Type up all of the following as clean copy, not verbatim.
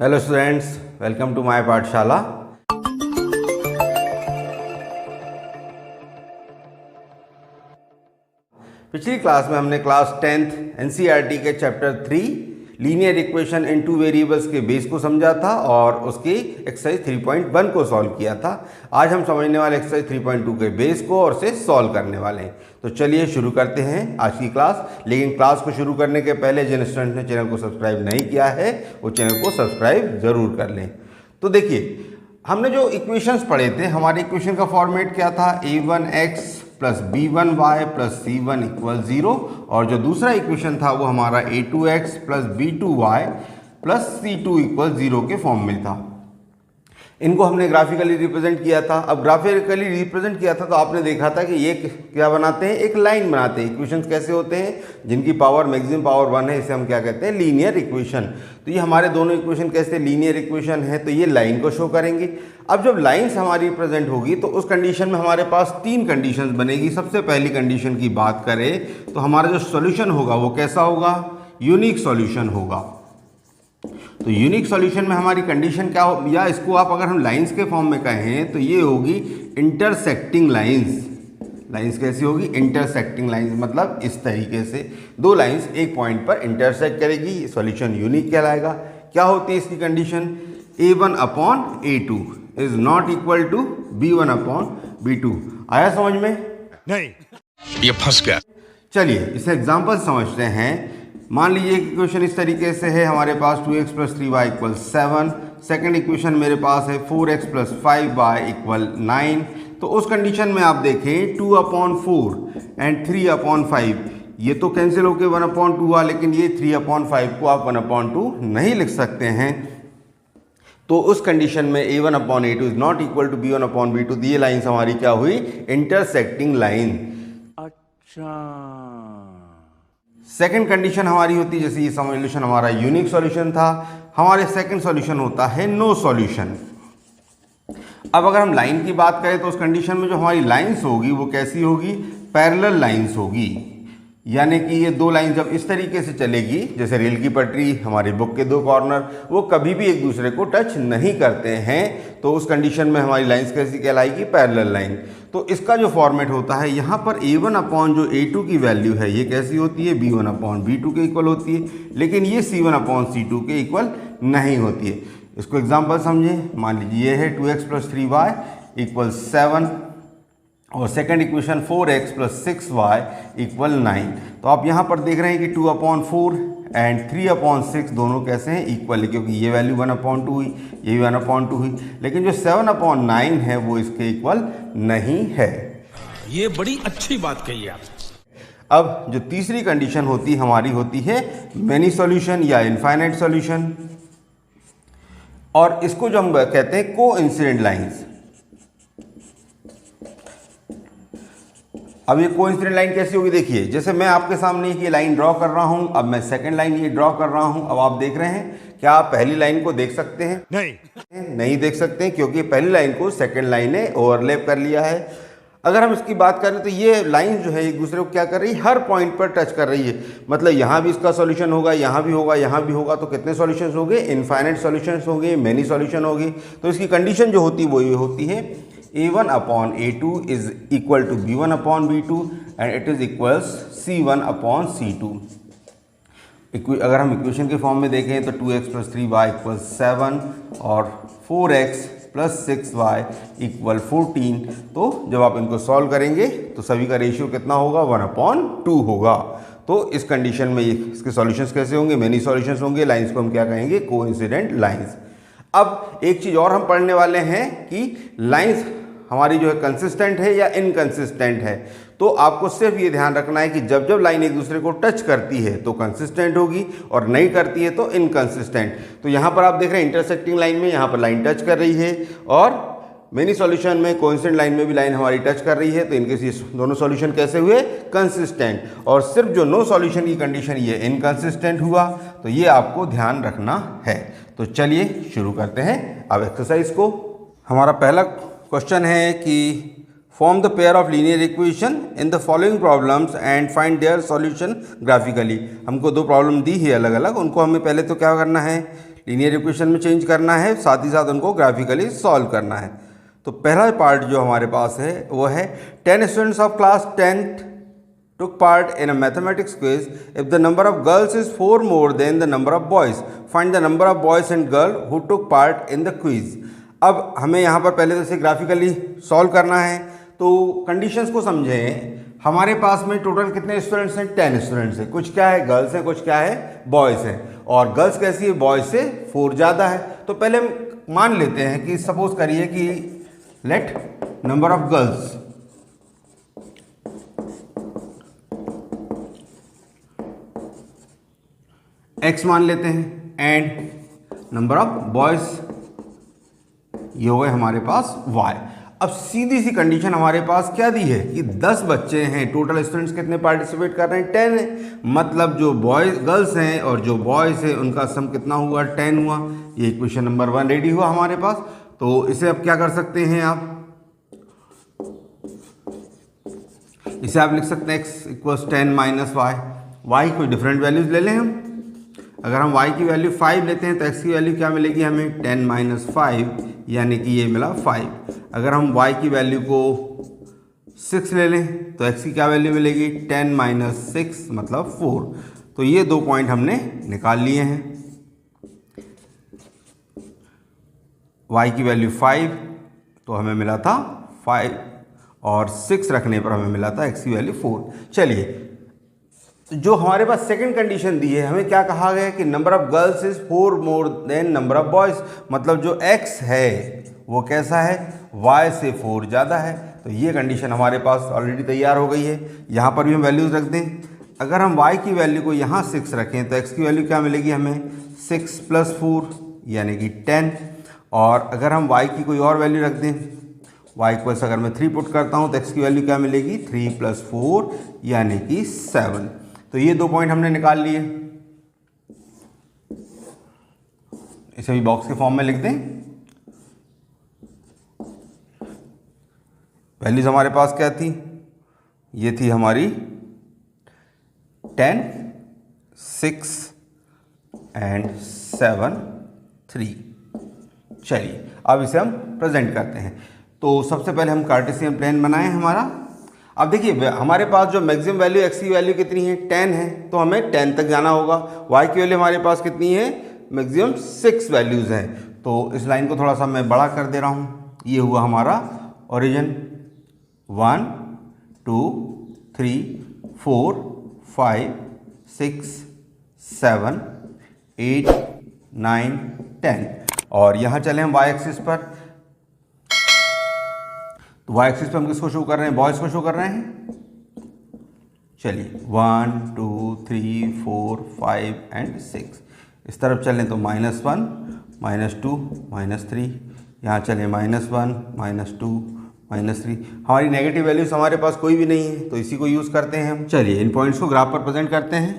Hello students, welcome to my Pathshala. पिछली class में हमने क्लास 10th एनसीईआरटी के chapter 3 linear equation in two variables के बेस को समझा था और उसकी एक्सरसाइज 3.1 को सॉल्व किया था। आज हम समझने वाले एक्सरसाइज 3.2 के बेस को और उसे सॉल्व करने वाले हैं। तो चलिए शुरू करते हैं आज की क्लास। लेकिन क्लास को शुरू करने के पहले जिन स्टूडेंट ने चैनल को सब्सक्राइब नहीं किया है वो चैनल को सब्सक्राइब जरूर कर लें। तो देखिए, हमने जो इक्वेशंस पढ़े थे, हमारे इक्वेशन का फॉर्मेट क्या था? a1x plus b1y plus c1 equal 0, और जो दूसरा इक्वेशन था वो हमारा a2x plus b2y plus c2 equal 0 के फॉर्म में था। इनको हमने ग्राफिकली रिप्रेजेंट किया था। अब ग्राफिकली रिप्रेजेंट किया था तो आपने देखा था कि ये क्या बनाते हैं, एक लाइन बनाते हैं। इक्वेशंस कैसे होते हैं? जिनकी पावर मैक्सिमम पावर 1 है, इसे हम क्या कहते हैं? Linear equation. तो ये हमारे दोनों इक्वेशन कैसे लीनियर इक्वेशन है, तो ये लाइन को शो करेंगे। अब जब लाइन्स हमारी प्रेजेंट होगी तो उस कंडीशन में हमारे पास 3 कंडीशंस बनेगी। सबसे पहली कंडीशन की बात करें तो हमारा जो सॉल्यूशन होगा वो कैसा होगा? यूनिक सॉल्यूशन होगा। तो यूनिक सॉल्यूशन में हमारी कंडीशन क्या हो, या इसको आप अगर हम लाइंस के फॉर्म में कहें तो ये होगी इंटरसेक्टिंग लाइंस। लाइंस कैसी होगी? इंटरसेक्टिंग लाइंस, मतलब इस तरीके से दो लाइंस एक पॉइंट पर इंटरसेक्ट करेगी, सॉल्यूशन यूनिक कहलाएगा। क्या होती है इसकी condition? a1 upon a2 is not equal to b1 upon b2। आया समझ में? नहीं, ये फंस गया। चलिए इसे एग्जाम्पल समझते हैं। मान लीजिए इक्वेशन इस तरीके से है, हमारे पास 2x plus 3y equal 7। Second equation मेरे पास है 4x प्लस 5y इक्वल 9। तो उस कंडीशन में आप देखें 2 अपॉन 4 एंड 3 अपॉन 5 ये तो कैंसिल होकर 1 अपॉन 2 आ, लेकिन ये 3 अपॉन 5 को आप 1 अपॉन 2 नहीं लिख सकते हैं। तो उस कंडीशन में a1 upon a2 is not equal to b1 upon b2। ये लाइन्स हमारी क्या हुई? Intersecting line. अच्छा, सेकंड कंडीशन हमारी होती, जैसे ये सॉल्यूशन हमारा यूनिक सॉल्यूशन था, हमारे सेकंड सॉल्यूशन होता है नो सॉल्यूशन। अब अगर हम लाइन की बात करें तो उस कंडीशन में जो हमारी लाइंस होगी वो कैसी होगी? पैरेलल लाइंस होगी। यानी कि ये दो लाइन जब इस तरीके से चलेगी, जैसे रेल की पटरी, हमारी बुक के दो कॉर्नर, वो कभी भी एक दूसरे को टच नहीं करते हैं। तो उस कंडीशन में हमारी लाइंस कैसी कहलाएगी? Parallel line. तो इसका जो फॉर्मेट होता है, यहाँ पर a1 अपॉन जो a2 की वैल्यू है ये कैसी होती है? b1 अपॉन b2 के इक्वल होती है, लेकिन ये c1 अपॉन c2 के इक्वल नहीं होती है। इसको एग्जाम्पल समझें। मान लीजिए ये है 2x प्लस 3y इक्वल 7 और second equation 4x plus 6y equal 9। तो आप यहाँ पर देख रहे हैं कि 2 अपॉन 4 एंड 3 अपॉन 6 दोनों कैसे हैं? इक्वल है, क्योंकि ये वैल्यू 1 अपॉन 2 हुई, ये भी 1 अपॉन 2 हुई, लेकिन जो 7 अपॉन 9 है वो इसके इक्वल नहीं है। ये बड़ी अच्छी बात कही आप। अब जो तीसरी कंडीशन होती हमारी होती है मैनी सॉल्यूशन या इनफाइनाइट सॉल्यूशन, और इसको जो हम कहते हैं कोइंसिडेंट लाइंस। अब ये कोइंसिडेंट लाइन कैसी होगी? देखिए, जैसे मैं आपके सामने ये लाइन ड्रॉ कर रहा हूं, अब मैं सेकंड लाइन ये ड्रॉ कर रहा हूं। अब आप देख रहे हैं, क्या आप पहली लाइन को देख सकते हैं? नहीं देख सकते हैं, क्योंकि पहली लाइन को सेकंड लाइन ने ओवरलैप कर लिया है। अगर हम इसकी बात करें तो ये लाइन जो है एक दूसरे को क्या कर रही है? हर पॉइंट पर टच कर रही है। मतलब यहाँ भी इसका सॉल्यूशन होगा, यहाँ भी होगा, यहाँ भी होगा। तो कितने सॉल्यूशंस हो गए? इनफाइनाइट सॉल्यूशंस हो गए, मेनी सॉल्यूशन होगी। तो इसकी कंडीशन जो होती है वो ये होती है a1 upon a2 is equal to b1 upon b2 and it is equals c1 upon c2। अगर हम इक्वेशन के फॉर्म में देखें तो 2x प्लस 3y इक्वल 7 और 4x प्लस 6y इक्वल 14। तो जब आप इनको सॉल्व करेंगे तो सभी का रेशियो कितना होगा? 1 अपॉन 2 होगा। तो इस कंडीशन में इसके सॉल्यूशंस कैसे होंगे? मेनी सॉल्यूशंस होंगे। लाइंस को हम क्या कहेंगे? Coincident lines. अब एक चीज़ और हम पढ़ने वाले हैं कि लाइंस हमारी जो है कंसिस्टेंट है या इनकंसिस्टेंट है। तो आपको सिर्फ ये ध्यान रखना है कि जब जब लाइन एक दूसरे को टच करती है तो कंसिस्टेंट होगी और नहीं करती है तो इनकंसिस्टेंट। तो यहाँ पर आप देख रहे हैं इंटरसेक्टिंग लाइन में यहाँ पर लाइन टच कर रही है, और मेनी सॉल्यूशन में कोइंसिडेंट लाइन में भी लाइन हमारी टच कर रही है। तो इनके ये दोनों सॉल्यूशन कैसे हुए? कंसिस्टेंट। और सिर्फ जो नो सॉल्यूशन की कंडीशन ये इनकंसिस्टेंट हुआ। तो ये आपको ध्यान रखना है। तो चलिए शुरू करते हैं अब एक्सरसाइज को। हमारा पहला क्वेश्चन है कि form the pair of linear equation in the following problems and find their solution graphically. हमको दो प्रॉब्लम दी है अलग अलग, उनको हमें पहले तो क्या करना है? लीनियर इक्वेशन में चेंज करना है, साथ ही साथ उनको ग्राफिकली सॉल्व करना है। तो पहला पार्ट जो हमारे पास है वो है 10 students of class 10th took part in a mathematics quiz. If the number of girls is 4 more than the number of boys, find the number of boys and girls who took part in the quiz. अब हमें यहाँ पर पहले तो इसे graphically solve करना है। तो कंडीशंस को समझें। हमारे पास में टोटल कितने स्टूडेंट्स हैं? 10 स्टूडेंट्स हैं। कुछ क्या है? गर्ल्स हैं, कुछ क्या है? बॉयज़ हैं। और गर्ल्स कैसी है? बॉयज़ से 4 ज़्यादा है। तो पहले हम मान लेते हैं कि सपोज करिए कि let number of girls x मान लेते हैं एंड नंबर ऑफ बॉयज ये हो गए हमारे पास y। अब सीधी सी कंडीशन हमारे पास क्या दी है कि 10 बच्चे हैं, टोटल स्टूडेंट्स कितने पार्टिसिपेट कर रहे हैं? 10 है। मतलब जो बॉयज गर्ल्स हैं और जो बॉयज हैं उनका सम कितना हुआ? 10 हुआ। ये इक्वेशन नंबर 1 रेडी हुआ हमारे पास। तो इसे अब क्या कर सकते हैं आप? इसे आप लिख सकते हैं x इक्वल्स 10 माइनस y कोई डिफरेंट वैल्यूज ले लें हम। अगर हम y की वैल्यू 5 लेते हैं तो x की वैल्यू क्या मिलेगी हमें? 10 माइनस 5 यानी कि ये मिला 5। अगर हम y की वैल्यू को 6 ले लें तो x की क्या वैल्यू मिलेगी? 10 माइनस 6 मतलब 4। तो ये 2 पॉइंट हमने निकाल लिए हैं। y की वैल्यू 5 तो हमें मिला था 5 और 6 रखने पर हमें मिला था x की वैल्यू 4। चलिए, जो हमारे पास सेकंड कंडीशन दी है, हमें क्या कहा गया कि number of girls is 4 more than number of boys. मतलब जो x है वो कैसा है? y से 4 ज़्यादा है। तो ये कंडीशन हमारे पास ऑलरेडी तैयार हो गई है। यहाँ पर भी हम वैल्यूज़ रख दें। अगर हम y की वैल्यू को यहाँ 6 रखें तो x की वैल्यू क्या मिलेगी हमें? 6 + 4 यानी कि 10। और अगर हम y की कोई और वैल्यू रख दें, y इक्वल्स अगर मैं 3 पुट करता हूँ तो x की वैल्यू क्या मिलेगी? 3 + 4 यानी कि 7। तो ये 2 पॉइंट हमने निकाल लिए। इसे भी बॉक्स के फॉर्म में लिख दें। वैल्यूज हमारे पास क्या थी? ये थी हमारी 10, 6 एंड 7, 3। चलिए अब इसे हम प्रेजेंट करते हैं। तो सबसे पहले हम कार्टेशियन प्लेन बनाएं हमारा। अब देखिए हमारे पास जो मैक्सिमम वैल्यू x की वैल्यू कितनी है? 10 है। तो हमें 10 तक जाना होगा। y की वैल्यू हमारे पास कितनी है? मैक्सिमम 6 वैल्यूज़ हैं। तो इस लाइन को थोड़ा सा मैं बड़ा कर दे रहा हूँ। ये हुआ हमारा ओरिजिन 1 2 3 4 5 6 7 8 9 10। और यहाँ चले हम y एक्सिस पर। तो y एक्सिस पे हम किसको शो कर रहे हैं? बॉयज़ को शो कर रहे हैं। चलिए 1 2 3 4 5 एंड 6। इस तरफ चलें तो -1 -2 -3। यहाँ चलें -1 -2 -3। हमारी नेगेटिव वैल्यूज हमारे पास कोई भी नहीं है तो इसी को यूज़ करते हैं हम। चलिए इन पॉइंट्स को ग्राफ पर प्रेजेंट करते हैं।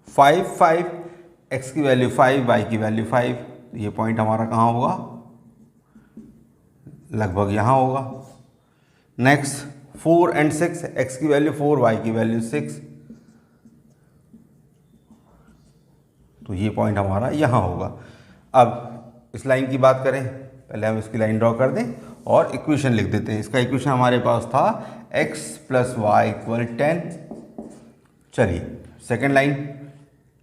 5 5 x की वैल्यू 5 y की वैल्यू 5। ये पॉइंट हमारा कहाँ होगा? लगभग यहाँ होगा। नेक्स्ट 4 एंड 6 x की वैल्यू 4 y की वैल्यू 6। तो ये पॉइंट हमारा यहाँ होगा। अब इस लाइन की बात करें, पहले हम इसकी लाइन ड्रॉ कर दें और इक्वेशन लिख देते हैं। इसका इक्वेशन हमारे पास था x + y = 10। चलिए सेकेंड लाइन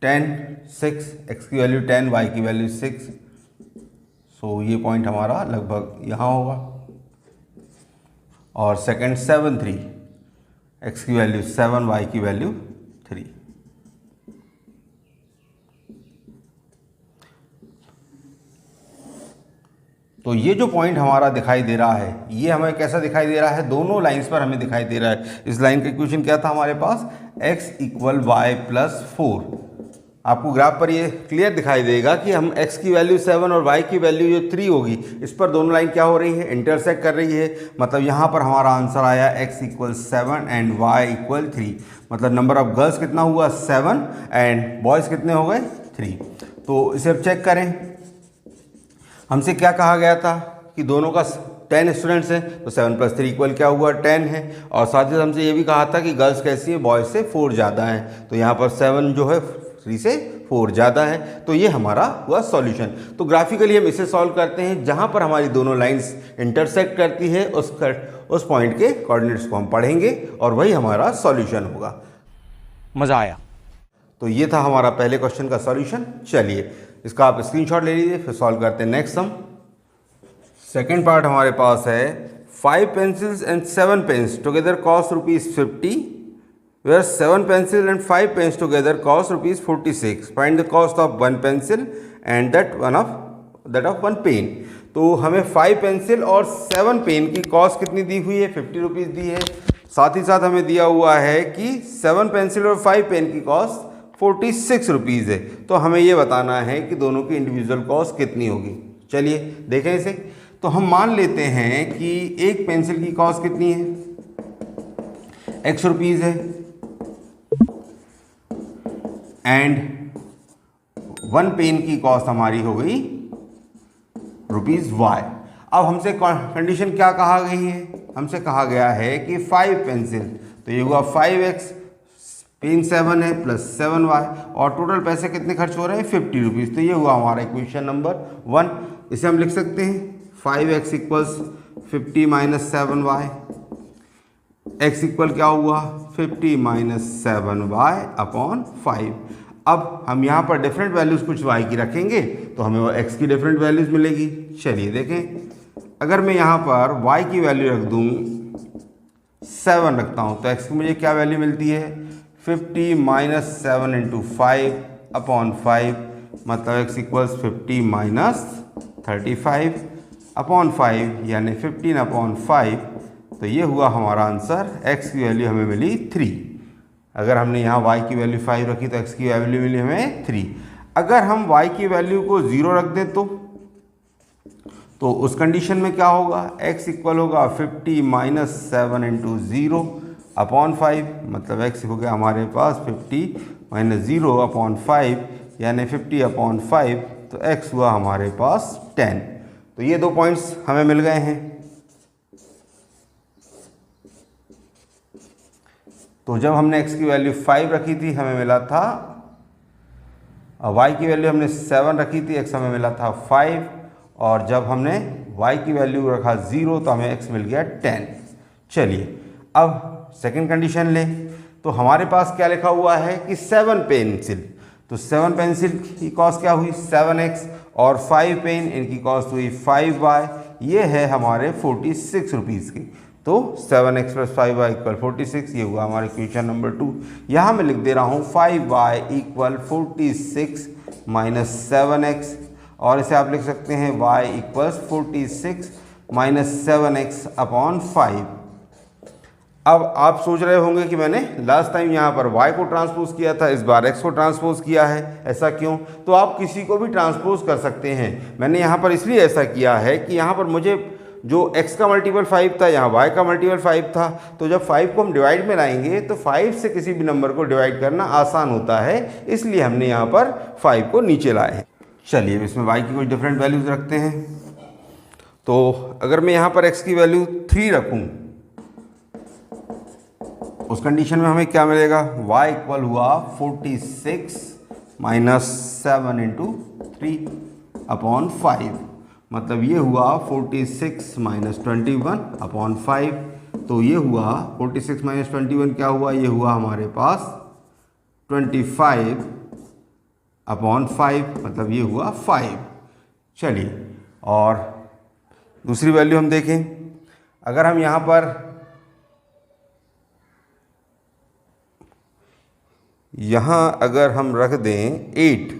10 6 x की वैल्यू 10 y की वैल्यू 6। सो ये पॉइंट हमारा लगभग यहाँ होगा। और सेकंड 7 3 x की वैल्यू 7 y की वैल्यू 3। तो ये जो पॉइंट हमारा दिखाई दे रहा है ये हमें कैसा दिखाई दे रहा है? दोनों लाइंस पर हमें दिखाई दे रहा है। इस लाइन का इक्वेशन क्या था हमारे पास? x = y + 4। आपको ग्राफ पर ये क्लियर दिखाई देगा कि हम x की वैल्यू 7 और y की वैल्यू जो 3 होगी, इस पर दोनों लाइन क्या हो रही है? इंटरसेक्ट कर रही है। मतलब यहाँ पर हमारा आंसर आया x = 7 एंड y = 3। मतलब नंबर ऑफ गर्ल्स कितना हुआ? 7 एंड बॉयज़ कितने हो गए? 3। तो इसे अब चेक करें। हमसे क्या कहा गया था कि दोनों का 10 स्टूडेंट्स हैं तो 7 + 3 = क्या हुआ? 10 है। और साथ ही हमसे ये भी कहा था कि गर्ल्स कैसी है? बॉयज़ से 4 ज़्यादा हैं। तो यहाँ पर 7 जो है 3 से 4 ज़्यादा है, तो ये हमारा हुआ सॉल्यूशन। तो ग्राफिकली हम इसे सॉल्व करते हैं, जहाँ पर हमारी दोनों लाइंस इंटरसेक्ट करती है उस पॉइंट के कोऑर्डिनेट्स को हम पढ़ेंगे और वही हमारा सॉल्यूशन होगा। मजा आया। तो ये था हमारा पहले क्वेश्चन का सॉल्यूशन। चलिए इसका आप स्क्रीनशॉट ले लीजिए, फिर सॉल्व करते हैं नेक्स्ट सम। सेकेंड पार्ट हमारे पास है 5 pencils and 7 pens together cost ₹50, where 7 pencils and 5 pens together cost ₹46. Find the cost of 1 pencil and that of 1 pen. तो हमें 5 पेंसिल और 7 पेन की कॉस्ट कितनी दी हुई है? 50 रुपीज़ दी है। साथ ही साथ हमें दिया हुआ है कि 7 पेंसिल और 5 पेन की कॉस्ट 46 रुपीज़ है। तो हमें ये बताना है कि दोनों की इंडिविजुअल कॉस्ट कितनी होगी। चलिए देखें इसे। तो हम मान लेते हैं कि एक पेंसिल की कॉस्ट कितनी है? X रुपीज़ है एंड 1 पेन की कॉस्ट हमारी हो गई ₹Y। अब हमसे कंडीशन क्या कहा गई है? हमसे कहा गया है कि 5 पेंसिल, तो ये हुआ 5X, पेन 7 है प्लस 7Y, और टोटल पैसे कितने खर्च हो रहे हैं? 50 रुपीज़। तो ये हुआ हमारा इक्वेशन नंबर 1। इसे हम लिख सकते हैं 5X equals 50 minus 7Y, X equal क्या हुआ? 50 माइनस 7Y अपॉन 5। अब हम यहाँ पर डिफरेंट वैल्यूज़ कुछ Y की रखेंगे तो हमें वो X की डिफरेंट वैल्यूज़ मिलेगी। चलिए देखें, अगर मैं यहाँ पर Y की वैल्यू रख दूँ 7 रखता हूँ तो X की मुझे क्या वैल्यू मिलती है? 50 माइनस 7 इंटू 5 अपॉन 5, मतलब X इक्वल्स 50 माइनस 35 अपॉन 5 यानी 15 अपॉन 5। तो ये हुआ हमारा आंसर। X की वैल्यू हमें मिली 3। अगर हमने यहाँ Y की वैल्यू 5 रखी तो X की वैल्यू मिली हमें 3। अगर हम Y की वैल्यू को 0 रख दें तो उस कंडीशन में क्या होगा? X इक्वल होगा 50 माइनस 7 इंटू 0 अपॉन 5, मतलब X हो गया हमारे पास 50 माइनस 0 अपॉन 5 यानी 50 अपॉन 5, तो X हुआ हमारे पास 10। तो ये 2 पॉइंट्स हमें मिल गए हैं। तो जब हमने X की वैल्यू 5 रखी थी हमें मिला था, Y की वैल्यू हमने 7 रखी थी, X हमें मिला था 5, और जब हमने Y की वैल्यू रखा 0 तो हमें X मिल गया 10। चलिए अब सेकंड कंडीशन लें। तो हमारे पास क्या लिखा हुआ है कि 7 पेंसिल, तो 7 पेंसिल की कॉस्ट क्या हुई? 7X, और 5 पेन इनकी कॉस्ट हुई 5Y। ये है हमारे 46 रुपीज़ की। तो 7X प्लस 5Y इक्वल 46, ये हुआ हमारे क्वेश्चन नंबर 2। यहाँ मैं लिख दे रहा हूँ 5Y इक्वल 46 माइनस 7X, और इसे आप लिख सकते हैं Y equals 46 minus 7X upon 5। अब आप सोच रहे होंगे कि मैंने लास्ट टाइम यहाँ पर y को ट्रांसपोज किया था, इस बार x को ट्रांसपोज किया है, ऐसा क्यों? तो आप किसी को भी ट्रांसपोज कर सकते हैं। मैंने यहाँ पर इसलिए ऐसा किया है कि यहाँ पर मुझे जो x का मल्टीपल 5 था, यहाँ y का मल्टीपल 5 था, तो जब 5 को हम डिवाइड में लाएंगे तो 5 से किसी भी नंबर को डिवाइड करना आसान होता है, इसलिए हमने यहाँ पर 5 को नीचे लाए हैं। चलिए इसमें y की कुछ डिफरेंट वैल्यूज़ रखते हैं। तो अगर मैं यहाँ पर x की वैल्यू 3 रखूँ, उस कंडीशन में हमें क्या मिलेगा? y इक्वल हुआ 46 माइनस 7 इंटू 3 अपॉन 5, मतलब ये हुआ 46 माइनस 21 अपॉन 5। तो ये हुआ 46 माइनस 21 क्या हुआ? ये हुआ हमारे पास 25 अपॉन 5, मतलब ये हुआ 5। चलिए और दूसरी वैल्यू हम देखें। अगर हम यहाँ पर अगर हम रख दें 8,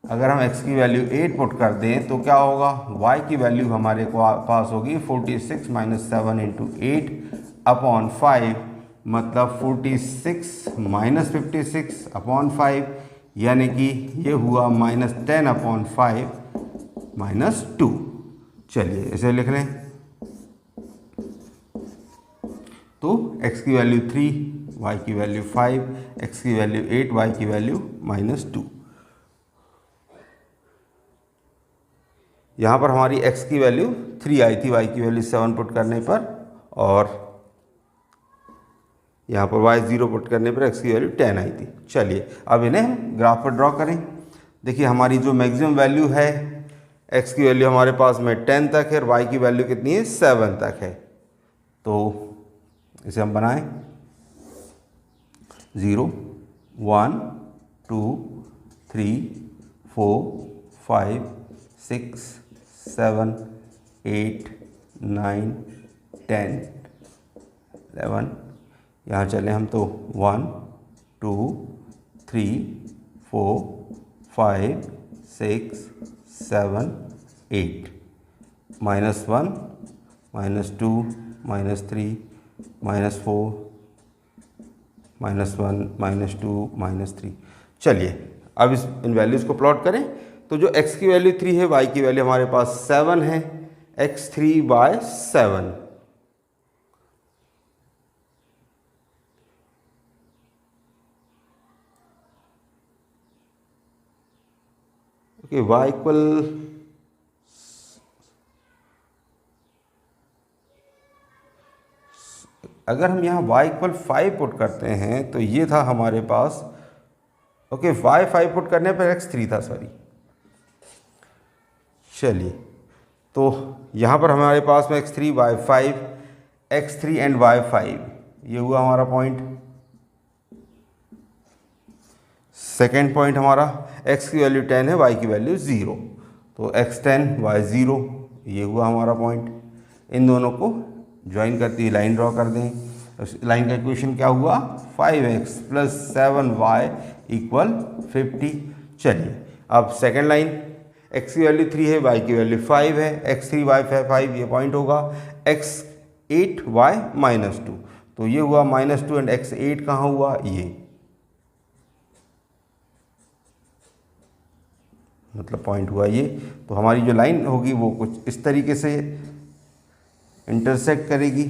अगर हम x की वैल्यू 8 पुट कर दें तो क्या होगा? y की वैल्यू हमारे को पास होगी 46 माइनस 7 इंटू 8 अपॉन 5, मतलब 46 माइनस 56 अपॉन 5, यानी कि ये हुआ माइनस 10 अपॉन 5 माइनस 2। चलिए इसे लिख लें। तो x की वैल्यू 3, y की वैल्यू 5, x की वैल्यू 8, y की वैल्यू -2। यहाँ पर हमारी x की वैल्यू 3 आई थी, y की वैल्यू 7 पुट करने पर, और यहाँ पर y 0 पुट करने पर x की वैल्यू 10 आई थी। चलिए अब इन्हें हम ग्राफ पर ड्रॉ करें। देखिए हमारी जो मैक्सिमम वैल्यू है, x की वैल्यू हमारे पास में 10 तक है और y की वैल्यू कितनी है, 7 तक है। तो इसे हम बनाएं 0 1 2 3 4 5 6 7 8 9 10 11। यहाँ चले हम तो 1 2 3 4 5 6 7 8 -1 -2 -3 -4 -1 -2 -3। चलिए अब इन वैल्यूज़ को प्लॉट करें। तो जो x की वैल्यू 3 है, y की वैल्यू हमारे पास 7 है, x3/7। ओके, y इक्वल अगर हम यहाँ y इक्वल 5 पुट करते हैं तो ये था हमारे पास, ओके y 5 पुट करने पर x 3 था, सॉरी। चलिए तो यहाँ पर हमारे पास में x3/5 x3 एंड y5 ये हुआ हमारा पॉइंट। सेकेंड पॉइंट हमारा x की वैल्यू 10 है, y की वैल्यू 0, तो x10 y0 ये हुआ हमारा पॉइंट। इन दोनों को ज्वाइन करती हुई लाइन ड्रॉ कर दें। लाइन का इक्वेशन क्या हुआ, 5x + 7y = 50। चलिए अब सेकेंड लाइन, x की वैल्यू 3 है, y की वैल्यू 5 है, x3/5 ये पॉइंट होगा, x8y - 2 तो ये हुआ -2 एंड x8 कहाँ हुआ, ये मतलब पॉइंट हुआ ये। तो हमारी जो लाइन होगी वो कुछ इस तरीके से इंटरसेक्ट करेगी।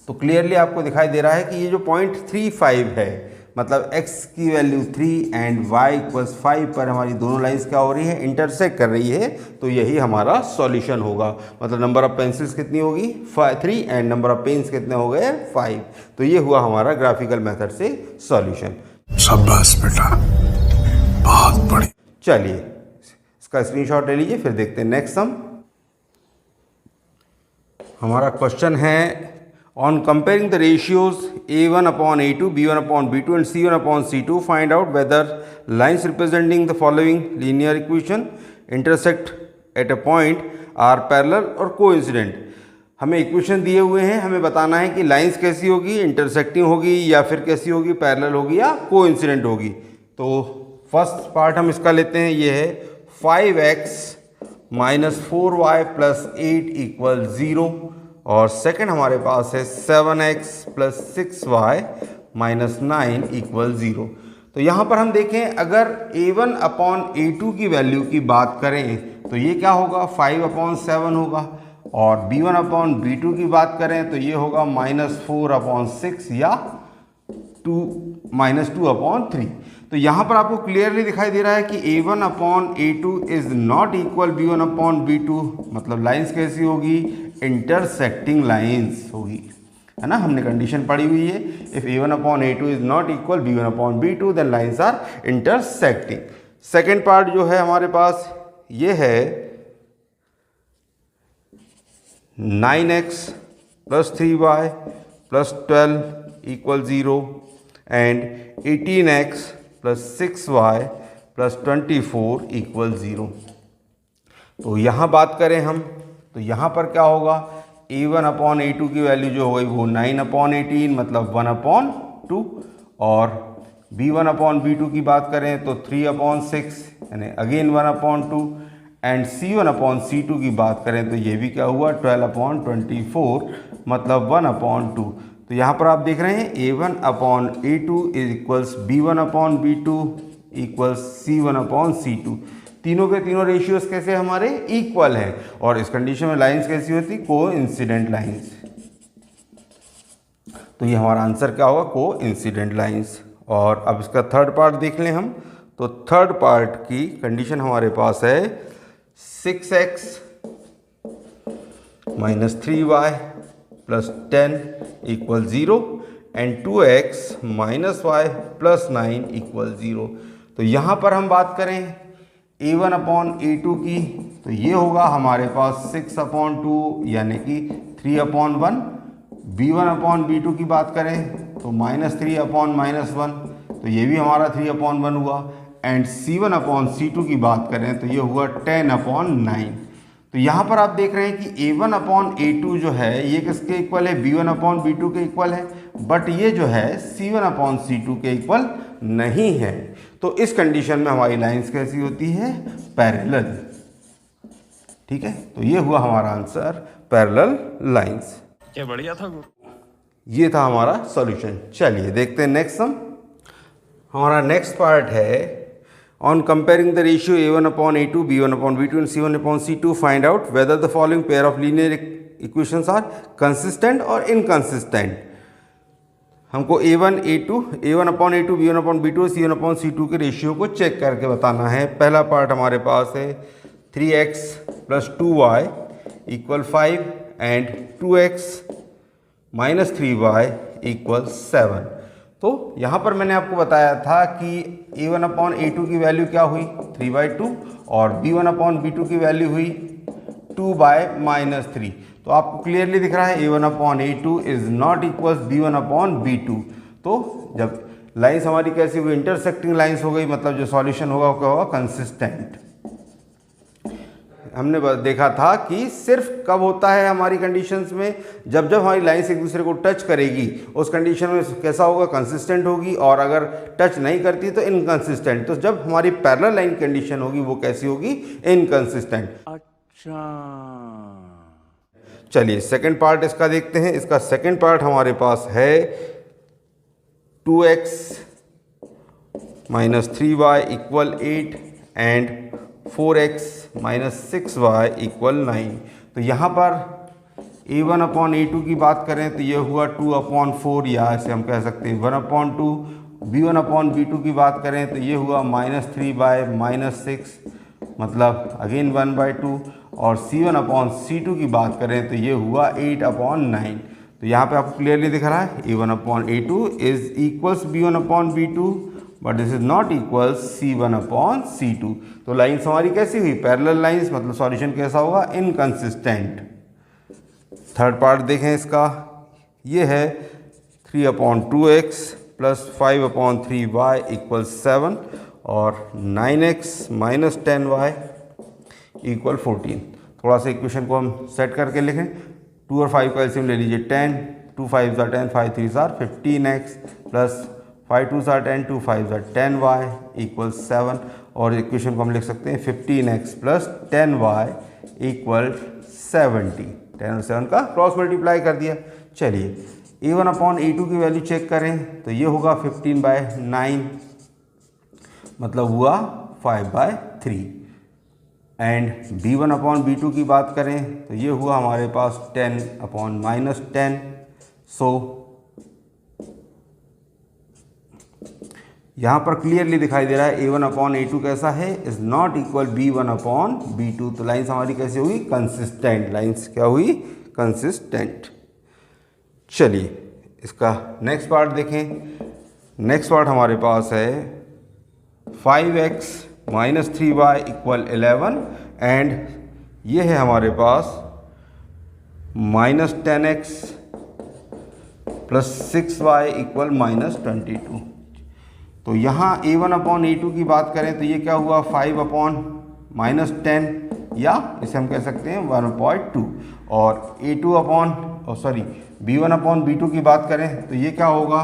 तो क्लियरली आपको दिखाई दे रहा है कि ये जो पॉइंट 35 है, मतलब x की वैल्यू 3 एंड y = 5 पर हमारी दोनों लाइंस क्या हो रही है, इंटरसेक्ट कर रही है। तो यही हमारा सॉल्यूशन होगा। मतलब नंबर ऑफ पेंसिल्स कितनी होगी, 3 एंड नंबर ऑफ पेन्स कितने हो गए, 5। तो ये हुआ हमारा ग्राफिकल मेथड से सॉल्यूशन। शाबाश बेटा, बहुत बढ़िया। चलिए इसका स्क्रीनशॉट ले लीजिए, फिर देखते हैं नेक्स्ट सम। हमारा क्वेश्चन है, on comparing the ratios a1/a2, b1/b2 and c1/c2, find out whether lines representing the following linear equation intersect at a point are parallel or coincident। हमें इक्वेशन दिए हुए हैं, हमें बताना है कि लाइंस कैसी होगी, इंटरसेक्टिंग होगी या फिर कैसी होगी, पैरेलल होगी या कोइंसिडेंट होगी। तो फर्स्ट पार्ट हम इसका लेते हैं, ये है 5x - 4y + 8 = 0 और सेकंड हमारे पास है 7x + 6y - 9 = 0। तो यहाँ पर हम देखें, अगर a1/a2 की वैल्यू की बात करें तो ये क्या होगा, 5/7 होगा, और b1/b2 की बात करें तो ये होगा -4/6 या -2/3। तो यहाँ पर आपको क्लियरली दिखाई दे रहा है कि a1/a2 is not equal b1/b2। मतलब लाइंस कैसी होगी, इंटरसेक्टिंग लाइंस होगी, है ना। हमने कंडीशन पढ़ी हुई है, if a1/a2 is not equal b1/b2 then lines are intersecting. Second part जो है हमारे पास ये है 9x + 3y + 12 = 0 and 18x + 6y + 24 = 0। तो यहाँ बात करें हम, तो यहाँ पर क्या होगा, a1/a2 की वैल्यू जो हो गई वो 9/18 मतलब 1/2, और b1/b2 की बात करें तो 3/6 यानी अगेन 1/2, एंड c1/c2 की बात करें तो ये भी क्या हुआ 12/24 मतलब 1/2। तो यहाँ पर आप देख रहे हैं a1/a2 = b1/b2 = c1/c2। तीनों के तीनों रेशियोज कैसे हमारे इक्वल हैं, और इस कंडीशन में लाइंस कैसी होती, कोइंसिडेंट लाइंस। तो ये हमारा आंसर क्या होगा, कोइंसिडेंट लाइंस। और अब इसका थर्ड पार्ट देख लें हम, तो थर्ड पार्ट की कंडीशन हमारे पास है 6x minus 3y plus 10 equal 0 and 2x minus Y plus 9 equal 0। तो यहाँ पर हम बात करें a1 अपॉन a2 की, तो ये होगा हमारे पास 6 अपॉन 2 यानी कि 3 अपॉन 1। b1 अपॉन b2 की बात करें तो माइनस 3 अपॉन माइनस 1, तो ये भी हमारा 3 अपॉन 1 हुआ। एंड c1 अपॉन c2 की बात करें तो ये हुआ 10 अपॉन 9। तो यहाँ पर आप देख रहे हैं कि a1 अपॉन a2 जो है ये किसके इक्वल है, b1 अपॉन b2 के इक्वल है, बट ये जो है c1 अपॉन c2 के इक्वल नहीं है। तो इस कंडीशन में हमारी लाइंस कैसी होती है, पैरेलल। ठीक है, तो ये हुआ हमारा आंसर, पैरेलल लाइंस। क्या बढ़िया था गुरु। ये था हमारा सॉल्यूशन। चलिए देखते हैं नेक्स्ट सम। हमारा नेक्स्ट पार्ट है on comparing the ratio a1 upon a2, b1 upon b2 and c1 upon c2 find out whether the following pair of linear equations are consistent और इनकंसिस्टेंट। हमको a1 upon a2, b1 upon b2, c1 upon c2 के ratio को check करके बताना है। पहला part हमारे पास है 3x plus 2y equal 5 and 2x minus 3y equal 7। तो यहाँ पर मैंने आपको बताया था कि a1 अपॉन a2 की वैल्यू क्या हुई 3/2 और b1 अपॉन b2 की वैल्यू हुई 2/-3। तो आपको क्लियरली दिख रहा है a1 upon a2 is not equal b1 upon b2। तो जब लाइंस हमारी कैसी हुई, इंटरसेक्टिंग लाइंस हो गई, मतलब जो सॉल्यूशन होगा वो क्या होगा, कंसिस्टेंट। हमने देखा था कि सिर्फ कब होता है हमारी कंडीशंस में, जब जब हमारी लाइंस एक दूसरे को टच करेगी उस कंडीशन में कैसा होगा, कंसिस्टेंट होगी, और अगर टच नहीं करती तो इनकंसिस्टेंट। तो जब हमारी पैरेलल लाइन कंडीशन होगी वो कैसी होगी, इनकंसिस्टेंट। अच्छा, चलिए सेकंड पार्ट इसका देखते हैं। इसका सेकंड पार्ट हमारे पास है 2x minus 3y equal 8 and 4x minus 6y equal 9। तो यहाँ पर a1 अपॉन a2 की बात करें तो ये हुआ 2 अपॉन 4, या ऐसे हम कह सकते हैं 1 अपॉन 2। b1 अपॉन b2 की बात करें तो ये हुआ माइनस 3/-6, मतलब अगेन 1/2। और c1 अपॉन c2 की बात करें तो ये हुआ 8 अपॉन 9। तो यहाँ पे आपको क्लियरली दिख रहा है a1 upon a2 is equals b1 upon b2, but this is not equal c1 upon c2। तो लाइन्स हमारी कैसी हुई, पैरेलल लाइंस, मतलब सॉल्यूशन कैसा होगा, इनकंसिस्टेंट। थर्ड पार्ट देखें इसका, ये है 3 upon 2x plus 5 upon 3y equal 7 और 9x माइनस 10y इक्वल 14। थोड़ा सा इक्वेशन को हम सेट करके लिखें। 2 और 5 का एलसीएम ले लीजिए 10, 2 5 are 10, 5 3 are 15x plus 5 2 are 10, 2 5 are 10y equal 7। और इक्वेशन को हम लिख सकते हैं 15x प्लस 10y इक्वल 70। 10 और 7 का क्रॉस मल्टीप्लाई कर दिया। चलिए a1 अपॉन a2 की वैल्यू चेक करें तो ये होगा 15/9, मतलब हुआ 5/3। एंड b1 अपॉन b2 की बात करें तो ये हुआ हमारे पास 10 अपॉन माइनस 10। सो यहाँ पर क्लियरली दिखाई दे रहा है a1 अपॉन a2 कैसा है, is not equal b1 upon b2। तो लाइन्स हमारी कैसी हुई, कंसिस्टेंट। लाइन्स क्या हुई, कंसिस्टेंट। चलिए इसका नेक्स्ट पार्ट देखें। नेक्स्ट पार्ट हमारे पास है 5x minus 3y equal 11 and ये है हमारे पास minus 10x plus 6y equal minus 22। तो यहाँ a1 अपॉन a2 की बात करें तो ये क्या हुआ 5 अपॉन माइनस 10, या इसे हम कह सकते हैं 1/2। और a2 upon b1 upon b2 की बात करें तो ये क्या होगा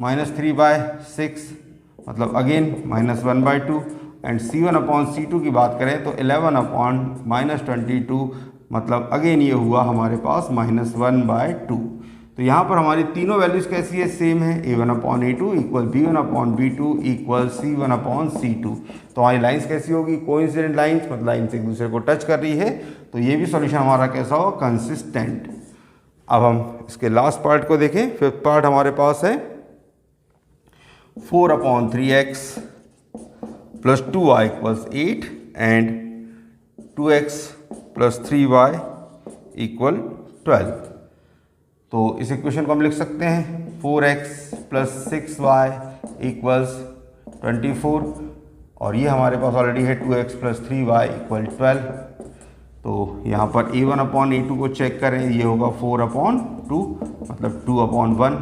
माइनस 3/6, मतलब again minus 1/2। And c1 upon c2 की बात करें तो 11 अपॉन माइनस 22, मतलब अगेन ये हुआ हमारे पास माइनस 1/2। तो यहाँ पर हमारी तीनों वैल्यूज़ कैसी है, सेम है। a1 upon a2 equal b1 upon b2 equal c1 upon c2। तो हमारी लाइंस कैसी होगी, कोइंसिडेंट लाइंस, मतलब लाइंस एक दूसरे को टच कर रही है। तो ये भी सॉल्यूशन हमारा कैसा हो, कंसिस्टेंट। अब हम इसके लास्ट पार्ट को देखें। फिफ्थ पार्ट हमारे पास है 4 upon 3x plus 2y equals 8 and 2x plus 3y equal 12। तो इस इक्वेशन को हम लिख सकते हैं 4x प्लस 6y इक्वल्स 24, और ये हमारे पास ऑलरेडी है 2x प्लस 3y इक्वल 12। तो यहाँ पर a1 अपॉन a2 को चेक करें, ये होगा 4/2 मतलब 2/1।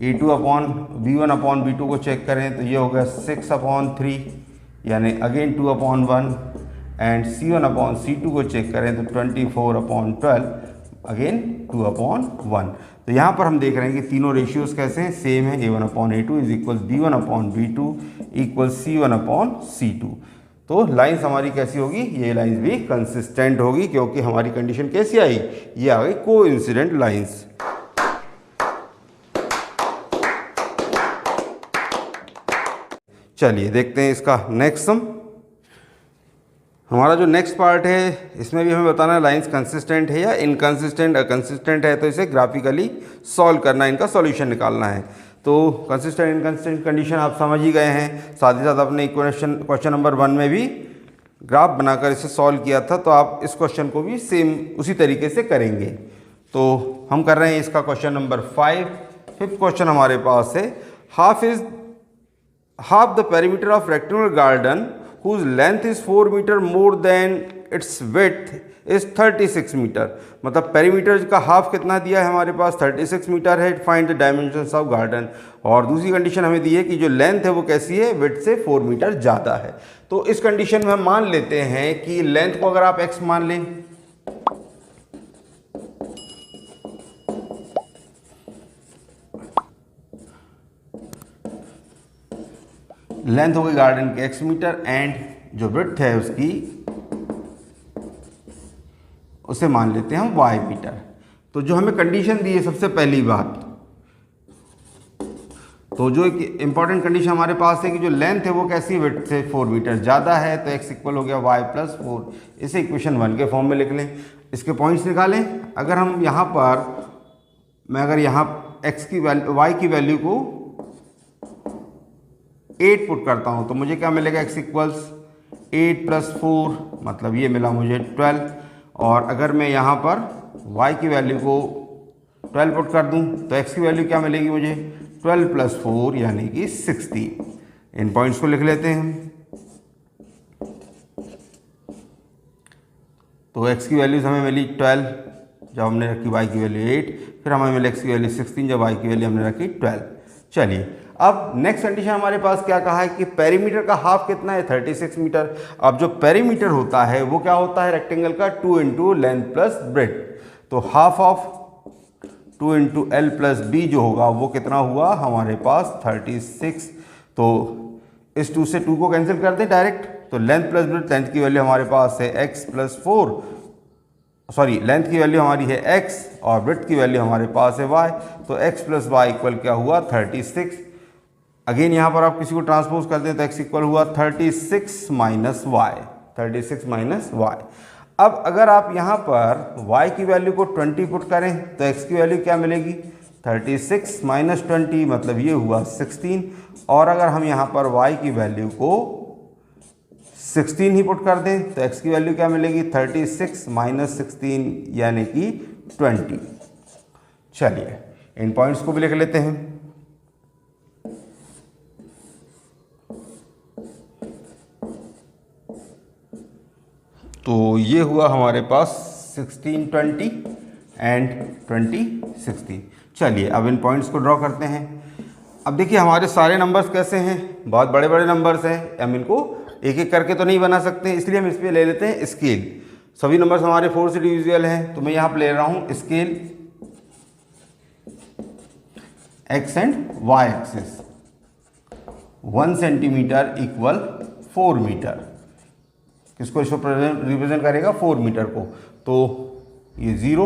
a2 upon b1 upon b2 को चेक करें तो ये होगा 6/3 यानी again 2/1, and c1 upon c2 को चेक करें तो 24/12 अगेन 2/1। तो यहाँ पर हम देख रहे हैं कि तीनों रेशियोज़ कैसे हैं, सेम है। a1 upon a2 is equal b1 upon b2 equal c1 upon c2। तो लाइंस हमारी कैसी होगी, ये लाइंस भी कंसिस्टेंट होगी, क्योंकि हमारी कंडीशन कैसी आई, ये आ गई कोइंसिडेंट लाइंस। चलिए देखते हैं इसका नेक्स्ट सम। हमारा जो नेक्स्ट पार्ट है इसमें भी हमें बताना है लाइंस कंसिस्टेंट है या इनकंसिस्टेंट, अकंसिस्टेंट है तो इसे ग्राफिकली सॉल्व करना है, इनका सॉल्यूशन निकालना है। तो कंसिस्टेंट इनकंसिस्टेंट कंडीशन आप समझ ही गए हैं, साथ ही साथ अपने क्वेश्चन नंबर 1 में भी ग्राफ बनाकर इसे सॉल्व किया था, तो आप इस क्वेश्चन को भी सेम उसी तरीके से करेंगे। तो हम कर रहे हैं इसका क्वेश्चन नंबर 5। फिफ्थ क्वेश्चन हमारे पास है, half the perimeter of rectangular garden whose length is 4 meter more than its width is 36 metre. मतलब पेरीमीटर का हाफ कितना दिया है हमारे पास, 36 मीटर है। Find the dimensions of garden. और दूसरी कंडीशन हमें दी है कि जो लेंथ है वो कैसी है, विड्थ से 4 मीटर ज़्यादा है। तो इस कंडीशन में हम मान लेते हैं कि लेंथ को अगर आप x मान लें, लेंथ हो गई गार्डन के x मीटर, एंड जो विड्थ है उसकी उसे मान लेते हैं हम y मीटर। तो जो हमें कंडीशन दी है, सबसे पहली बात तो जो एक इंपॉर्टेंट कंडीशन हमारे पास है कि जो लेंथ है वो कैसी है, विड्थ से 4 मीटर ज़्यादा है, तो x इक्वल हो गया y प्लस 4। इसे इक्वेशन 1 के फॉर्म में लिख लें, इसके पॉइंट्स निकालें। अगर हम यहाँ पर मैं अगर यहाँ x की वैल्यू y की वैल्यू को 8 पुट करता हूँ तो मुझे क्या मिलेगा, x इक्वल्स 8 प्लस 4 मतलब ये मिला मुझे 12। और अगर मैं यहाँ पर y की वैल्यू को 12 पुट कर दूँ तो x की वैल्यू क्या मिलेगी मुझे, 12 प्लस 4 यानी कि 16। इन पॉइंट्स को लिख लेते हैं हम। तो x की वैल्यूज हमें मिली 12 जब हमने रखी y की वैल्यू 8, फिर हमें मिली x की वैल्यू 16 जब y की वैल्यू हमने रखी 12। चलिए अब नेक्स्ट कंडीशन हमारे पास क्या कहा है कि पेरीमीटर का हाफ कितना है, 36 मीटर। अब जो पेरीमीटर होता है वो क्या होता है, रेक्टेंगल का 2 इंटू लेंथ प्लस ब्रेड्थ। तो half of 2 into L plus B जो होगा वो कितना हुआ हमारे पास 36। तो इस 2 से 2 को कैंसिल कर दें डायरेक्ट, तो लेंथ प्लस ब्रेड्थ, लेंथ की वैल्यू हमारे पास है x प्लस 4, सॉरी लेंथ की वैल्यू हमारी है x और ब्रेड्थ की वैल्यू हमारे पास है y। तो x प्लस y इक्वल क्या हुआ 36। अगेन यहाँ पर आप किसी को ट्रांसपोज कर दें तो x इक्वल हुआ 36 माइनस वाई, 36 माइनस वाई। अब अगर आप यहाँ पर y की वैल्यू को 20 पुट करें तो x की वैल्यू क्या मिलेगी, 36 माइनस 20 मतलब ये हुआ 16। और अगर हम यहाँ पर y की वैल्यू को 16 ही पुट कर दें तो x की वैल्यू क्या मिलेगी, 36 माइनस 16 यानी कि 20। चलिए इन पॉइंट्स को भी लिख लेते हैं। तो ये हुआ हमारे पास 16 20 एंड 20 16। चलिए अब इन पॉइंट्स को ड्रॉ करते हैं। अब देखिए हमारे सारे नंबर्स कैसे हैं, बहुत बड़े बड़े नंबर्स हैं, हम इनको एक एक करके तो नहीं बना सकते, इसलिए हम इस पर ले लेते हैं स्केल। सभी नंबर्स हमारे 4 से डिविजिबल हैं, तो मैं यहाँ पर ले रहा हूँ scale x and y axis. 1 centimetre equal 4 metre, किसको इसको रिप्रेजेंट करेगा, 4 मीटर को। तो ये 0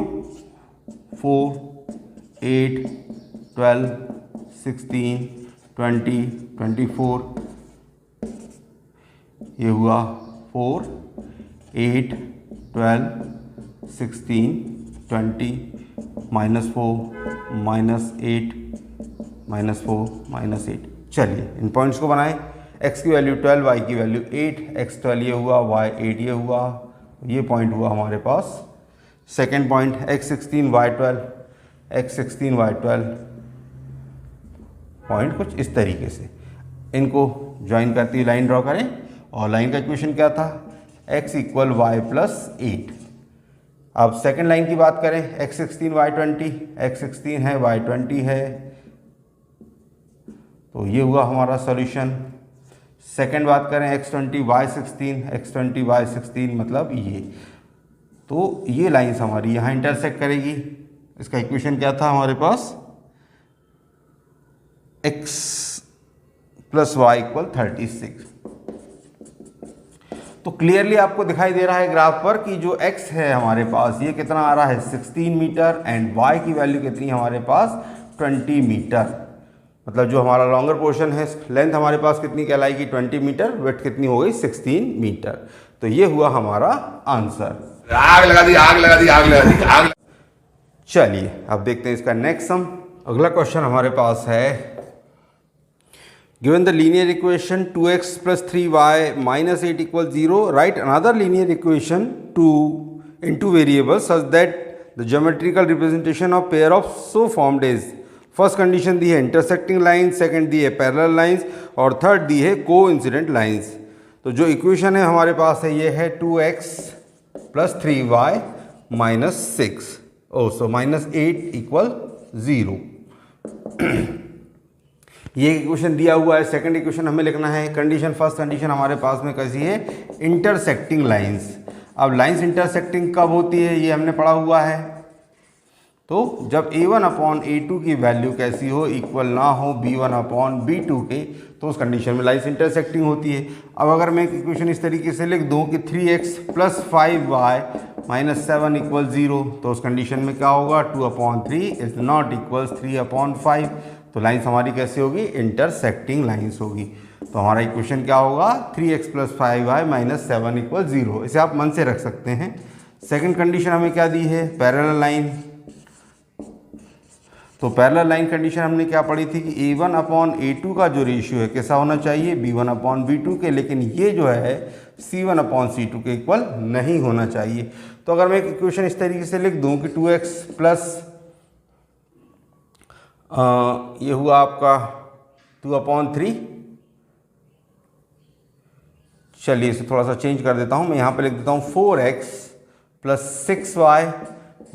4 8 12 16 20 24, ये हुआ 4 8 12 16 20 -4 -8 -4 -8। चलिए इन पॉइंट्स को बनाएं। x की वैल्यू 12, y की वैल्यू 8, x 12 ये हुआ, y 8 ये हुआ, ये पॉइंट हुआ हमारे पास second point x16 y12, x16 y12 point कुछ इस तरीके से इनको ज्वाइन करती हुई लाइन ड्रॉ करें। और लाइन का इक्वेशन क्या था, x इक्वल वाई प्लस 8। अब सेकेंड लाइन की बात करें, x16 y20, x16 है y20 है, तो ये हुआ हमारा सॉल्यूशन। सेकेंड बात करें x20 y16, x20 y16 मतलब ये, तो ये लाइंस हमारी यहाँ इंटरसेक्ट करेगी। इसका इक्वेशन क्या था हमारे पास, x प्लस वाई इक्वल 36। तो क्लियरली आपको दिखाई दे रहा है ग्राफ पर कि जो x है हमारे पास ये कितना आ रहा है 16 मीटर एंड y की वैल्यू कितनी है हमारे पास 20 मीटर। मतलब जो हमारा लॉन्गर पोर्शन है, लेंथ हमारे पास कितनी कहलाएगी 20 मीटर, विड्थ कितनी हो गई 16 मीटर। तो ये हुआ हमारा आंसर। आग लगा दी, आग लगा दी, आग लगा दी, आग। चलिए अब देखते हैं इसका नेक्स्ट सम। अगला क्वेश्चन हमारे पास है, given the linear equation 2x plus 3y minus 8 equals 0, write another linear equation in two variables such that the geometrical representation of pair of so formed is। First condition दी है intersecting lines, second दी है parallel lines और third दी है coincident lines. तो जो equation है हमारे पास है ये है 2x plus 3y minus 6 so minus 8 equal 0। ये इक्वेशन दिया हुआ है। सेकंड इक्वेशन हमें लिखना है कंडीशन, फर्स्ट कंडीशन हमारे पास में कैसी है इंटरसेक्टिंग लाइंस। अब लाइंस इंटरसेक्टिंग कब होती है ये हमने पढ़ा हुआ है, तो जब a1 अपॉन a2 की वैल्यू कैसी हो इक्वल ना हो b1 अपॉन b2 के, तो उस कंडीशन में लाइंस इंटरसेक्टिंग होती है। अब अगर मैं एक इक्वेशन इस तरीके से लिख दूं कि 3x plus 5y minus 7 equal 0, तो उस कंडीशन में क्या होगा 2 upon 3 is not equals 3 upon 5। तो लाइंस हमारी कैसी होगी इंटरसेक्टिंग लाइंस होगी। तो हमारा इक्वेशन क्या होगा 3x plus 5y minus 7 equal 0। इसे आप मन से रख सकते हैं। सेकंड कंडीशन हमें क्या दी है पैरेलल लाइन। तो पैरेलल लाइन कंडीशन हमने क्या पढ़ी थी कि a1 अपॉन a2 का जो रेशियो है कैसा होना चाहिए b1 अपॉन b2 के, लेकिन ये जो है c1 अपॉन c2 के इक्वल नहीं होना चाहिए। तो अगर मैं एक इक्वेशन इस तरीके से लिख दूं कि 2x प्लस ये हुआ आपका 2 अपॉन 3, चलिए इसे थोड़ा सा चेंज कर देता हूँ, मैं यहाँ पे लिख देता हूँ 4x plus 6y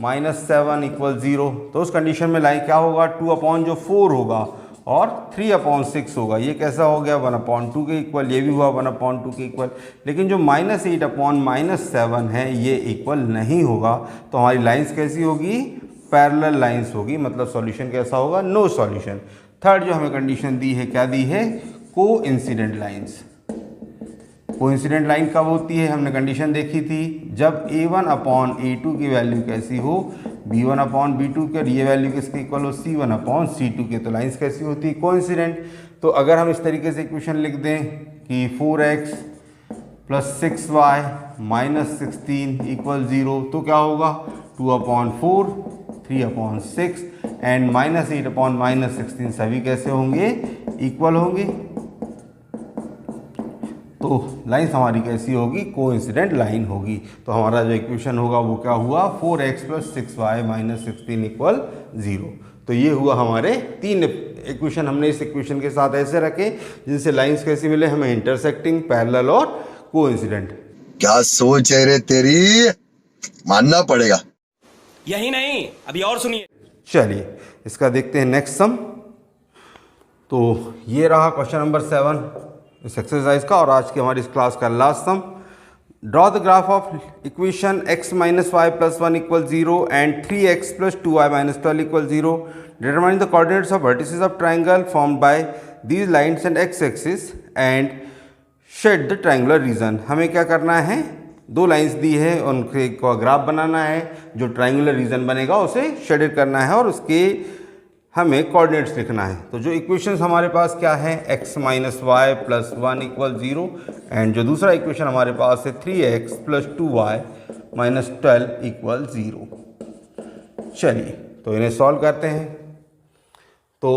minus 7 equal 0। तो उस कंडीशन में लाइन क्या होगा 2 अपॉन जो 4 होगा और 3 अपॉन 6 होगा, ये कैसा हो गया 1 अपॉन 2 के इक्वल, ये भी हुआ 1 अपॉन 2 के इक्वल। लेकिन जो माइनस 8 अपॉन माइनस 7 है ये इक्वल नहीं होगा। तो हमारी लाइंस कैसी होगी पैरेलल लाइंस होगी, मतलब सॉल्यूशन कैसा होगा नो सॉल्यूशन। थर्ड जो हमें कंडीशन दी है क्या दी है कोइंसिडेंट लाइंस। कोइंसिडेंट लाइन कब होती है हमने कंडीशन देखी थी जब a1 अपॉन a2 की वैल्यू कैसी हो b1 अपॉन b2 के, और ये वैल्यू किसके इक्वल हो c1 अपॉन c2 के। तो लाइंस कैसी होती है कोइंसिडेंट। तो अगर हम इस तरीके से इक्वेशन लिख दें कि 4x plus 6y minus 16 equal 0, तो क्या होगा 2 upon 4 3 upon 6 and minus 8 upon minus 16 सभी कैसे होंगे इक्वल होंगे। तो लाइन्स हमारी कैसी होगी कोइंसिडेंट लाइन होगी। तो हमारा जो इक्वेशन होगा वो क्या हुआ 4x plus 6y minus 16 equal 0। तो ये हुआ हमारे 3 इक्वेशन, हमने इस इक्वेशन के साथ ऐसे रखे जिनसे लाइंस कैसी मिले हमें इंटरसेक्टिंग, पैरेलल और कोइंसिडेंट। क्या सोच है रे तेरी, मानना पड़ेगा। यही नहीं अभी और सुनिए। चलिए इसका देखते हैं नेक्स्ट सम। तो ये रहा क्वेश्चन नंबर 7 इस एक्सरसाइज का और आज की हमारी इस क्लास का last sum. Draw the graph of equation x minus Y plus 1 equal 0 and 3x plus 2y minus 12 equal 0। Determine the coordinates of vertices of triangle formed by these lines and x axis and shade the triangular region. हमें क्या करना है, 2 lines दी है उनके को graph बनाना है, जो triangular reason बनेगा उसे शेडेड करना है और उसके हमें कोऑर्डिनेट्स लिखना है। तो जो इक्वेशंस हमारे पास क्या है x minus Y plus 1 equal 0 and जो दूसरा इक्वेशन हमारे पास है 3x plus 2y minus 12 equal 0। चलिए तो इन्हें सॉल्व करते हैं। तो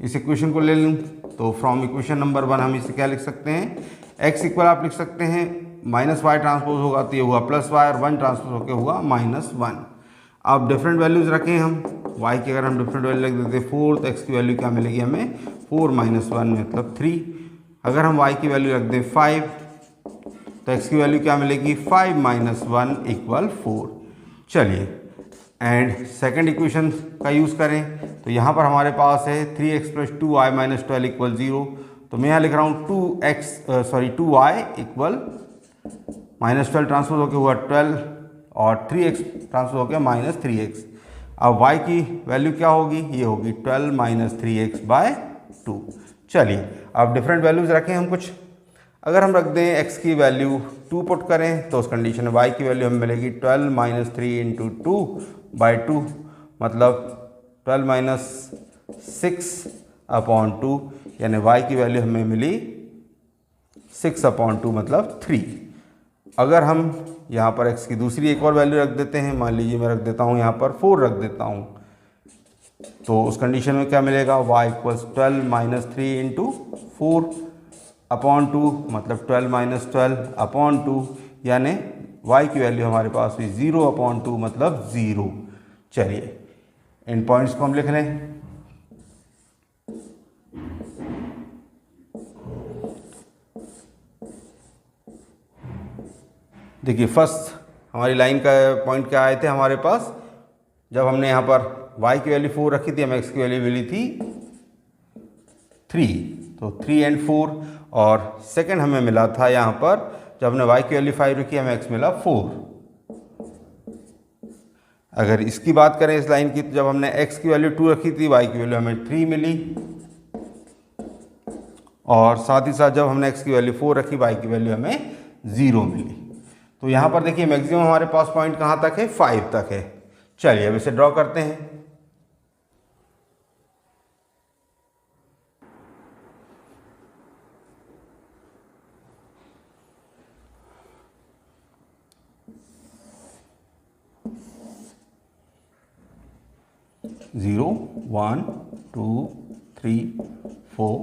इस इक्वेशन को ले लूँ तो फ्रॉम इक्वेशन नंबर 1 हम इसे क्या लिख सकते हैं x इक्वल आप लिख सकते हैं माइनस वाई ट्रांसपोज होगा तो ये हुआ प्लस वाई और 1 ट्रांसपोज होकर हुआ माइनस 1। अब डिफरेंट वैल्यूज़ रखें हम, y की अगर हम डिफरेंट वैल्यू रख देते 4 तो x की वैल्यू क्या मिलेगी हमें 4 - 1 मतलब 3। अगर हम y की वैल्यू रख दें 5 तो x की वैल्यू क्या मिलेगी 5 - 1 = 4। चलिए एंड सेकंड इक्वेशन का यूज़ करें तो यहाँ पर हमारे पास है 3x + 2y - 12 = 0। तो मैं यहाँ लिख रहा हूँ 2y = -12 ट्रांसपोज होकर हुआ 12 और 3x ट्रांसपोज हो गया -3x। अब y की वैल्यू क्या होगी, ये होगी 12 - 3x/2। चलिए अब डिफरेंट वैल्यूज़ रखें हम कुछ। अगर हम रख दें x की वैल्यू 2 पुट करें तो उस कंडीशन में y की वैल्यू हमें मिलेगी 12 - 3 × 2/2 मतलब 12 - 6/2 यानी y की वैल्यू हमें मिली 6/2 मतलब 3। अगर हम यहाँ पर x की दूसरी एक और वैल्यू रख देते हैं, मान लीजिए मैं रख देता हूँ यहाँ पर 4 रख देता हूँ, तो उस कंडीशन में क्या मिलेगा y = 12 - 3 × 4/2 मतलब 12 - 12/2 यानी y की वैल्यू हमारे पास हुई 0/2 मतलब 0। चलिए इन पॉइंट्स को हम लिख लें। देखिए फर्स्ट हमारी लाइन का पॉइंट क्या आए थे हमारे पास, जब हमने यहाँ पर y की वैल्यू 4 रखी थी, हमें x की वैल्यू मिली थी 3, तो 3 और 4। और सेकंड हमें मिला था यहाँ पर जब हमने y की वैल्यू 5 रखी, हमें x मिला 4। अगर इसकी बात करें इस लाइन की, तो जब हमने x की वैल्यू 2 रखी थी, y की वैल्यू हमें 3 मिली, और साथ ही साथ जब हमने x की वैल्यू 4 रखी, y की वैल्यू हमें 0 मिली। तो यहाँ पर देखिए मैक्सिमम हमारे पास पॉइंट कहाँ तक है 5 तक है। चलिए अब इसे ड्रॉ करते हैं। ज़ीरो 1 2 3 4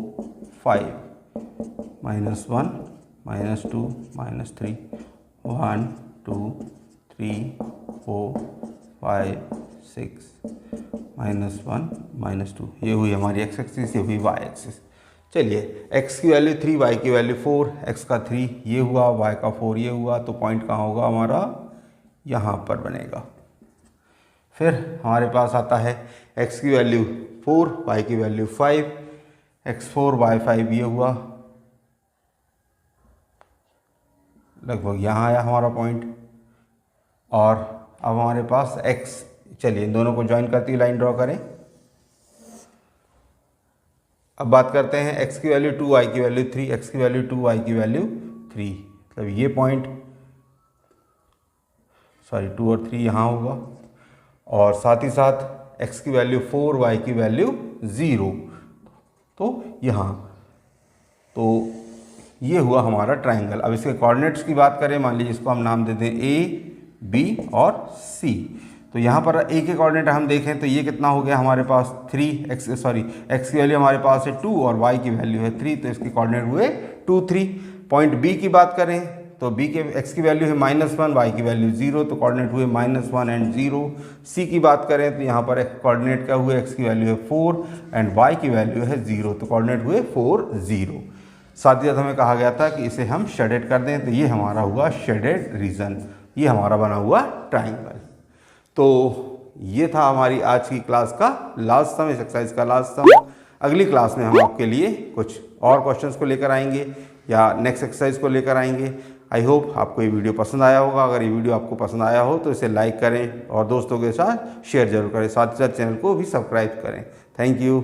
5 -1 -2 -3 1 2 3 4 5 6 -1 -2। ये हुई हमारी x एक्सिस, ये हुई y एक्सिस। चलिए x की वैल्यू 3, y की वैल्यू 4, x का 3 ये हुआ, y का 4 ये हुआ, तो पॉइंट कहाँ होगा हमारा, यहाँ पर बनेगा। फिर हमारे पास आता है x की वैल्यू 4, y की वैल्यू 5, x4 y5 ये हुआ, लगभग यहाँ आया हमारा पॉइंट। और अब हमारे पास x, चलिए इन दोनों को ज्वाइन करती हुई लाइन ड्रॉ करें। अब बात करते हैं x की वैल्यू 2, y की वैल्यू 3, x की वैल्यू 2, y की वैल्यू 3, मतलब ये पॉइंट 2 और 3 यहाँ होगा, और साथ ही साथ x की वैल्यू 4, y की वैल्यू 0, तो यहाँ, तो ये हुआ हमारा ट्राइंगल। अब इसके कोऑर्डिनेट्स की बात करें, मान लीजिए इसको हम नाम दे दें a, b और c। तो यहाँ पर a के कोऑर्डिनेट हम देखें तो ये कितना हो गया हमारे पास x की वैल्यू हमारे पास है 2 और y की वैल्यू है 3, तो इसके कोऑर्डिनेट हुए 2 3। पॉइंट b की बात करें तो b के x की वैल्यू है -1, y की वैल्यू 0, तो कोऑर्डिनेट हुए -1 एंड 0। c की बात करें तो यहाँ पर कोऑर्डिनेट क्या हुए, x की वैल्यू है 4 एंड y की वैल्यू है 0, तो कोऑर्डिनेट हुए 4 0। साथ ही साथ हमें कहा गया था कि इसे हम शेडेड कर दें, तो ये हमारा हुआ शेडेड रीजन, ये हमारा बना हुआ ट्राइंगल। तो ये था हमारी आज की क्लास का लास्ट सम, इस एक्सरसाइज का लास्ट सम। अगली क्लास में हम आपके लिए कुछ और क्वेश्चंस को लेकर आएंगे या नेक्स्ट एक्सरसाइज को लेकर आएंगे। आई होप आपको ये वीडियो पसंद आया होगा। अगर ये वीडियो आपको पसंद आया हो तो इसे लाइक करें और दोस्तों के साथ शेयर जरूर करें, साथ ही साथ चैनल को भी सब्सक्राइब करें। Thank you.